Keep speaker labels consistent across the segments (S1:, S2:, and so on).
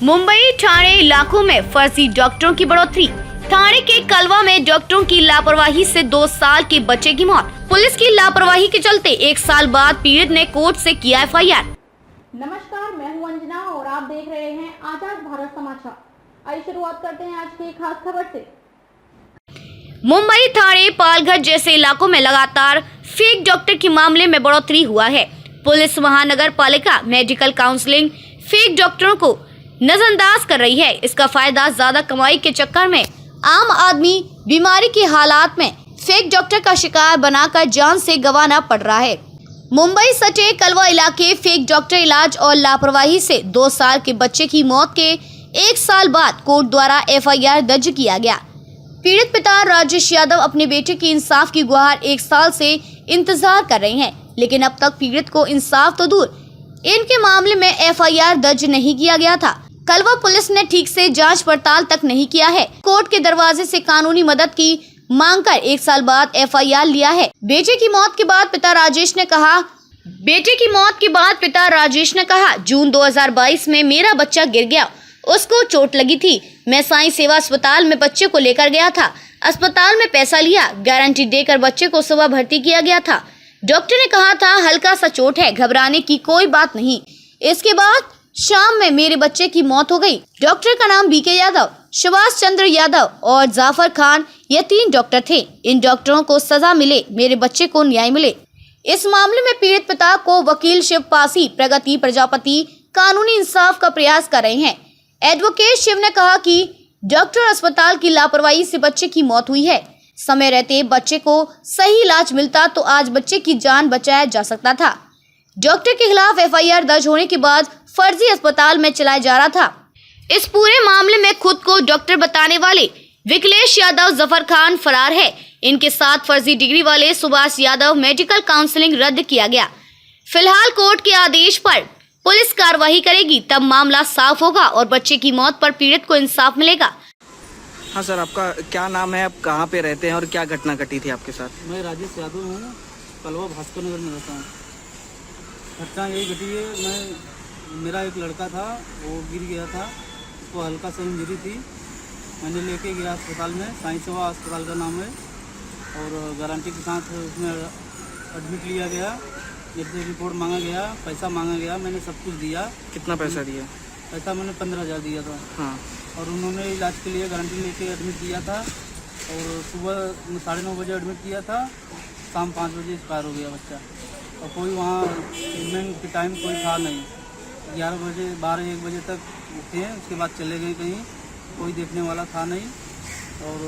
S1: मुंबई ठाणे इलाकों में फर्जी डॉक्टरों की बढ़ोतरी। ठाणे के कलवा में डॉक्टरों की लापरवाही से 2 साल के बच्चे की मौत। पुलिस की लापरवाही के चलते 1 साल बाद पीड़ित ने कोर्ट से किया FIR।
S2: नमस्कार, मैं हूं अंजना और आप देख रहे हैं आजाद भारत समाचार। आइए शुरुआत करते हैं आज की खास खबर से।
S1: मुंबई ठाणे पालघर जैसे इलाकों में लगातार फेक डॉक्टर के मामले में बढ़ोतरी हुआ है। पुलिस महानगर पालिका मेडिकल काउंसलिंग फेक डॉक्टरों को नजरअंदाज कर रही है। इसका फायदा ज्यादा कमाई के चक्कर में आम आदमी बीमारी के हालात में फेक डॉक्टर का शिकार बनाकर जान से गंवाना पड़ रहा है। मुंबई सटे कलवा इलाके फेक डॉक्टर इलाज और लापरवाही से 2 साल के बच्चे की मौत के 1 साल बाद कोर्ट द्वारा FIR दर्ज किया गया। पीड़ित पिता राजेश यादव अपने बेटे की इंसाफ की गुहार 1 साल से इंतजार कर रहे हैं, लेकिन अब तक पीड़ित को इंसाफ तो दूर, इनके मामले में FIR दर्ज नहीं किया गया था। कलवा पुलिस ने ठीक से जांच पड़ताल तक नहीं किया है। कोर्ट के दरवाजे से कानूनी मदद की मांग कर 1 साल बाद FIR लिया है। बेटे की मौत के बाद पिता राजेश ने कहा, जून 2022 में मेरा बच्चा गिर गया, उसको चोट लगी थी। मैं साईं सेवा अस्पताल में बच्चे को लेकर गया था। अस्पताल में पैसा लिया, गारंटी देकर बच्चे को सुबह भर्ती किया गया था। डॉक्टर ने कहा था हल्का सा चोट है, घबराने की कोई बात नहीं। इसके बाद शाम में मेरे बच्चे की मौत हो गई। डॉक्टर का नाम BK यादव, सुभाष चंद्र यादव और जाफर खान, ये 3 डॉक्टर थे। इन डॉक्टरों को सजा मिले, मेरे बच्चे को न्याय मिले। इस मामले में पीड़ित पिता को वकील शिव पासी, प्रगति प्रजापति कानूनी इंसाफ का प्रयास कर रहे हैं। एडवोकेट शिव ने कहा कि डॉक्टर अस्पताल की लापरवाही से बच्चे की मौत हुई है। समय रहते बच्चे को सही इलाज मिलता तो आज बच्चे की जान बचाया जा सकता था। डॉक्टर के खिलाफ FIR दर्ज होने के बाद फर्जी अस्पताल में चलाया जा रहा था। इस पूरे मामले में खुद को डॉक्टर बताने वाले विकलेश यादव, जफर खान फरार है। इनके साथ फर्जी डिग्री वाले सुभाष यादव मेडिकल काउंसलिंग रद्द किया गया। फिलहाल कोर्ट के आदेश पर पुलिस कार्रवाई करेगी, तब मामला साफ होगा और बच्चे की मौत पर पीड़ित को इंसाफ मिलेगा।
S3: हाँ सर, आपका क्या नाम है, आप कहाँ पे रहते हैं और क्या घटना घटी थी आपके साथ?
S4: मैं राजेश यादव हूँ, कलवा भास्कर नगर में रहता हूँ। घटना यही घटी है, मेरा एक लड़का था, वो गिर गया था, उसको हल्का सा इंजरी थी। मैंने लेके गया अस्पताल में, साईं सेवा अस्पताल का नाम है, और गारंटी के साथ उसमें एडमिट लिया गया। मेरे से रिपोर्ट मांगा गया, पैसा मांगा गया, मैंने सब कुछ दिया।
S3: कितना पैसा दिया?
S4: पैसा मैंने 15,000 दिया था।
S3: हाँ।
S4: और उन्होंने इलाज के लिए गारंटी लेके एडमिट किया था, और सुबह 9:30 बजे एडमिट किया था, शाम 5 बजे एक्सपायर हो गया बच्चा। और कोई वहाँ ट्रीटमेंट के टाइम कोई था नहीं। 11 बजे 12-1 बजे तक उठे, उसके बाद चले गए कहीं, कोई देखने वाला था नहीं। और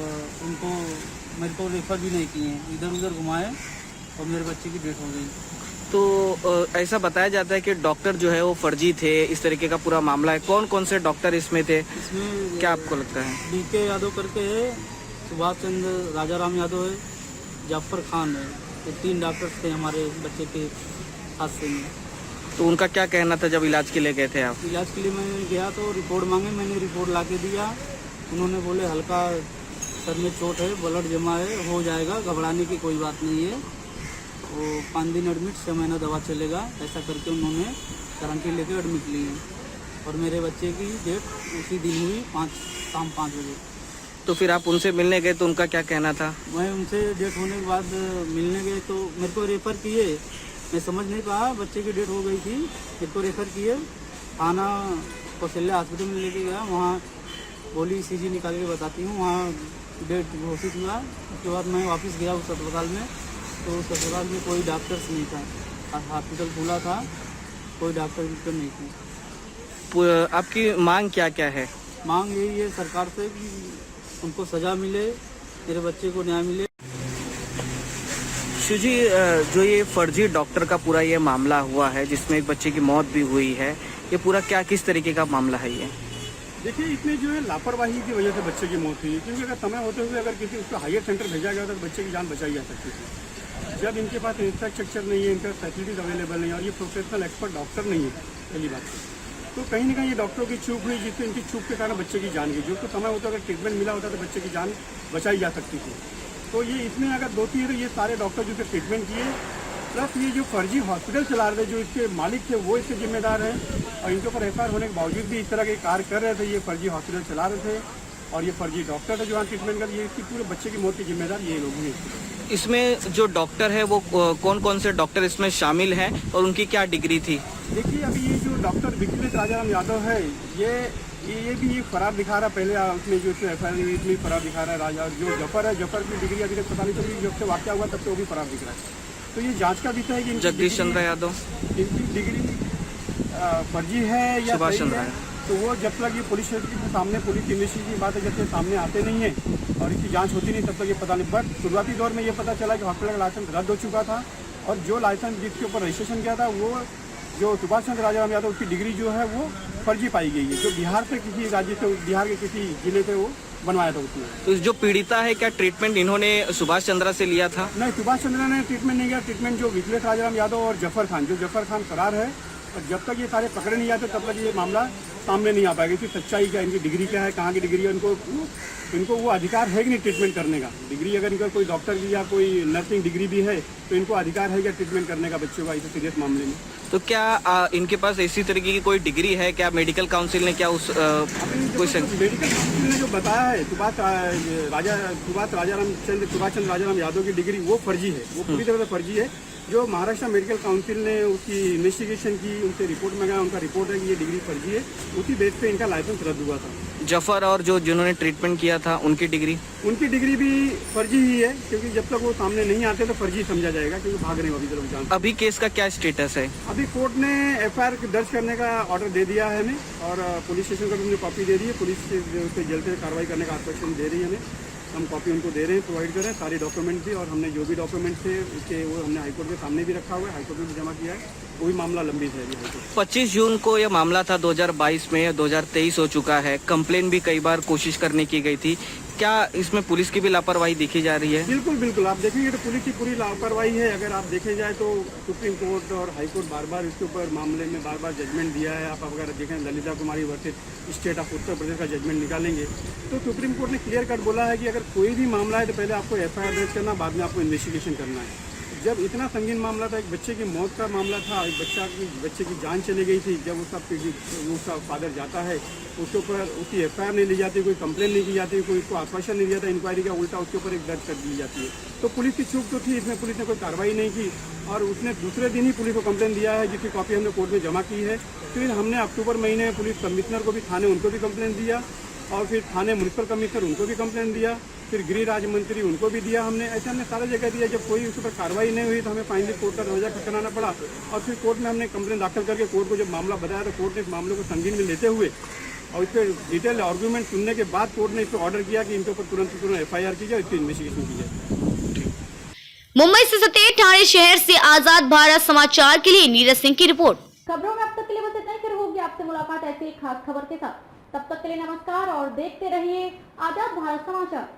S4: उनको मेरे को रेफ़र भी नहीं किए, इधर उधर घुमाए और मेरे बच्चे की डेथ हो गई।
S3: तो ऐसा बताया जाता है कि डॉक्टर जो है वो फर्जी थे, इस तरीके का पूरा मामला है। कौन कौन से डॉक्टर इसमें थे,
S4: इसमें
S3: क्या आपको लगता है?
S4: BK यादव करके है, सुभाष चंद्र राजाराम यादव है, जाफर खान है। ये 3 डॉक्टर्स थे हमारे बच्चे के हादसे में।
S3: तो उनका क्या कहना था जब इलाज के लिए गए थे आप?
S4: इलाज के लिए मैं गया तो रिपोर्ट मांगे, मैंने रिपोर्ट ला के दिया। उन्होंने बोले हल्का सर में चोट है, ब्लड जमा है, हो जाएगा, घबराने की कोई बात नहीं है। वो 5 दिन एडमिट, 6 महीना दवा चलेगा, ऐसा करके उन्होंने गारंटी लेके एडमिट ली है। और मेरे बच्चे की डेट उसी दिन हुई, शाम 5 बजे।
S3: तो फिर आप उनसे मिलने गए तो उनका क्या कहना था?
S4: मैं उनसे डेट होने के बाद मिलने गए तो मेरे को रेफ़र किए। मैं समझ नहीं पाया, बच्चे की डेट हो गई थी, मेरे को रेफ़र किए। थाना कौशल्या हॉस्पिटल में लेके गया, वहाँ बोली ECG निकाल के बताती हूँ, वहाँ डेट घोषित हुआ। उसके बाद मैं वापस गया उस अस्पताल में, तो उस अस्पताल में कोई डॉक्टर्स नहीं था। हॉस्पिटल खुला था, कोई डॉक्टर नहीं थी।
S3: आपकी मांग क्या क्या है?
S4: मांग यही है सरकार से कि उनको सज़ा मिले, मेरे बच्चे को न्याय मिले।
S3: शिव जी, जो ये फर्जी डॉक्टर का पूरा ये मामला हुआ है, जिसमें एक बच्चे की मौत भी हुई है, ये पूरा क्या किस तरीके का मामला है ये?
S5: देखिए, इसमें जो है लापरवाही की वजह से बच्चे की मौत हुई, क्योंकि अगर समय होते हुए अगर किसी उसको हायर सेंटर भेजा गया तो बच्चे की जान बचाई जा सकती थी। जब इनके पास इंफ्रास्ट्रक्चर नहीं है, इनका फैसिलिटीज अवेलेबल नहीं है, और ये प्रोफेशनल एक्सपर्ट डॉक्टर नहीं है, पहली बात तो कहीं ना कहीं ये डॉक्टरों की चूक हुई, जिससे इनकी चूक के कारण बच्चे की जान गई। जो तो समय होता अगर ट्रीटमेंट मिला होता तो बच्चे की जान बचाई जा सकती थी। तो ये इसमें अगर दोषी है तो ये सारे डॉक्टर जो ट्रीटमेंट किए प्लस ये जो फर्जी हॉस्पिटल चला रहे थे, जो इसके मालिक थे वो इसके जिम्मेदार हैं, और इनके ऊपर एफआईआर होने के बावजूद भी इस तरह के कार्य कर रहे थे। ये फर्जी हॉस्पिटल चला रहे थे और ये फर्जी डॉक्टर थे जो यहाँ ट्रीटमेंट कर, ये इसकी पूरे बच्चे की मौत के जिम्मेदार ये लोग हैं।
S3: इसमें जो डॉक्टर है वो कौन कौन से डॉक्टर इसमें शामिल हैं और उनकी क्या डिग्री थी?
S5: देखिए, अभी ये जो डॉक्टर विक्रम राजाराम यादव है, ये भी फरार दिखा रहा है। पहले उसमें जो एफआईआर हुई इसमें फरार दिखा रहा है। राजा जो जफर है, जफर की डिग्री अभी तक पता नहीं चली, जब से वाक़या हुआ तब से वो भी फरार दिख रहा है। तो ये जांच का विषय है कि
S3: जगदीश चंद्र यादव
S5: इनकी डिग्री फर्जी है या
S3: सुभाष
S5: सही
S3: चंद्र
S5: है, तो वो जब तक ये पुलिस स्टेशन के सामने, पुलिस की इन्वेस्टिगेशन की बात है, जब तक सामने आते नहीं है और इसकी जांच होती नहीं तब तक ये पता नहीं। बट शुरुआती दौर में ये पता चला कि हॉस्पिटल का लाइसेंस रद्द हो चुका था और जो लाइसेंस जिसके ऊपर रजिस्ट्रेशन किया था वो जो सुभाष चंद्र राजाराम यादव, उसकी डिग्री जो है वो फर्जी पाई गई है, जो बिहार से किसी राज्य से, बिहार के किसी जिले से वो बनवाया था उसने।
S3: तो जो पीड़िता है क्या ट्रीटमेंट इन्होंने सुभाष चंद्र से लिया था?
S5: नहीं, सुभाष चंद्र ने ट्रीटमेंट नहीं किया। ट्रीटमेंट जो विक्रम राजाराम यादव और जफर खान, जो जफर खान फरार है, और जब तक ये सारे पकड़े नहीं जाते तब तक ये मामला सामने नहीं आ पाएगा। इसकी सच्चाई क्या, इनकी डिग्री क्या है, कहाँ की डिग्री है, इनको वो अधिकार है कि नहीं ट्रीटमेंट करने का। डिग्री अगर इनका कोई डॉक्टर की या कोई नर्सिंग डिग्री भी है तो इनको अधिकार है क्या ट्रीटमेंट करने का बच्चों का इस सीरियस मामले में।
S3: तो क्या इनके पास इसी तरीके की कोई डिग्री है क्या? मेडिकल काउंसिल ने क्या उस
S5: मेडिकल काउंसिल ने जो बताया है सुभाष चंद्र राजाराम यादव की डिग्री वो फर्जी है, वो पूरी तरह से फर्जी है। जो महाराष्ट्र मेडिकल काउंसिल ने उसकी इन्वेस्टिगेशन की, उनसे रिपोर्ट मंगाया, उनका रिपोर्ट है कि ये डिग्री फर्जी है, उसी बेस पे इनका लाइसेंस रद्द हुआ था।
S3: जफर और जो जिन्होंने ट्रीटमेंट किया था उनकी डिग्री
S5: भी फर्जी ही है, क्योंकि जब तक वो सामने नहीं आते तो फर्जी समझा जाएगा, क्योंकि भाग रहे हैं अभी तक जान।
S3: अभी केस का क्या स्टेटस है?
S5: अभी कोर्ट ने एफआईआर दर्ज करने का ऑर्डर दे दिया है हमें, और पुलिस स्टेशन को भी हमने कॉपी दे दी है। पुलिस से जल्द से कार्रवाई करने का आश्वासन दे रही है हमें। हम कॉपी उनको दे रहे हैं, प्रोवाइड कर रहे हैं सारे डॉक्यूमेंट भी, और हमने जो भी डॉक्यूमेंट थे उसके वो हमने हाईकोर्ट के सामने भी रखा हुआ है, हाईकोर्ट में भी जमा किया है। कोई मामला लंबित है अभी हाईकोर्ट।
S3: 25 जून को यह मामला था, 2022 में 2023 हो चुका है। कंप्लेन भी कई बार कोशिश करने की गई थी। क्या इसमें पुलिस की भी लापरवाही देखी जा रही है?
S5: बिल्कुल बिल्कुल, आप देखेंगे तो पुलिस की पूरी लापरवाही है। अगर आप देखे जाए तो सुप्रीम कोर्ट और हाई कोर्ट बार बार इसके ऊपर मामले में बार बार जजमेंट दिया है। आप अगर देखें ललिता कुमारी versus state of Uttar Pradesh का जजमेंट निकालेंगे तो सुप्रीम कोर्ट ने क्लियर कट बोला है कि अगर कोई भी मामला है तो पहले आपको एफआईआर दर्ज करना, बाद में आपको इन्वेस्टिगेशन करना है। जब इतना संगीन मामला था, एक बच्चे की मौत का मामला था, एक बच्चे की जान चली गई थी, जब उसका फादर जाता है उसके ऊपर उसकी एफआईआर नहीं ली जाती, कोई कंप्लेन नहीं की जाती, कोई उसको आश्वासन नहीं दिया जाता इंक्वायरी का, उल्टा उसके ऊपर एक दर्ज कर दी जाती है। तो पुलिस की चूक तो थी, इसमें पुलिस ने कोई कार्रवाई नहीं की, और उसने दूसरे दिन ही पुलिस को कंप्लेन दिया है, जिसकी कॉपी हमने कोर्ट में जमा की है। फिर हमने अक्टूबर महीने में पुलिस कमिश्नर को भी, थाने उनको भी कंप्लेन दिया, और फिर थाने म्यूनसिपल कमिश्नर उनको भी कंप्लेन दिया, फिर गृह राज्य मंत्री उनको भी दिया हमने। ऐसे हमने सारी जगह दिया। जब कोई उस पर कार्रवाई नहीं हुई तो हमें फाइनली कोर्ट का दरवाजा खटखटाना पड़ा, और फिर कोर्ट में हमने कंप्लेन दाखिल करके कोर्ट को जब मामला बताया तो कोर्ट ने इस मामले को संगीन में लेते हुए और इस पर डिटेल आर्गूमेंट सुनने के बाद कोर्ट ने इस पर ऑर्डर किया कि इनके ऊपर तुरंत एफआईआर की जाए, इसकी इन्वेस्टिगेशन की जाए।
S1: मुंबई से सतेज ठाणे शहर से आजाद भारत समाचार के लिए नीरज सिंह की रिपोर्ट।
S2: खबरों में अब तक के लिए बस इतना ही। फिर होगी आपसे मुलाकात ऐसी एक खास खबर के साथ। तब तक के लिए नमस्कार और देखते रहिए आजाद भारत समाचार।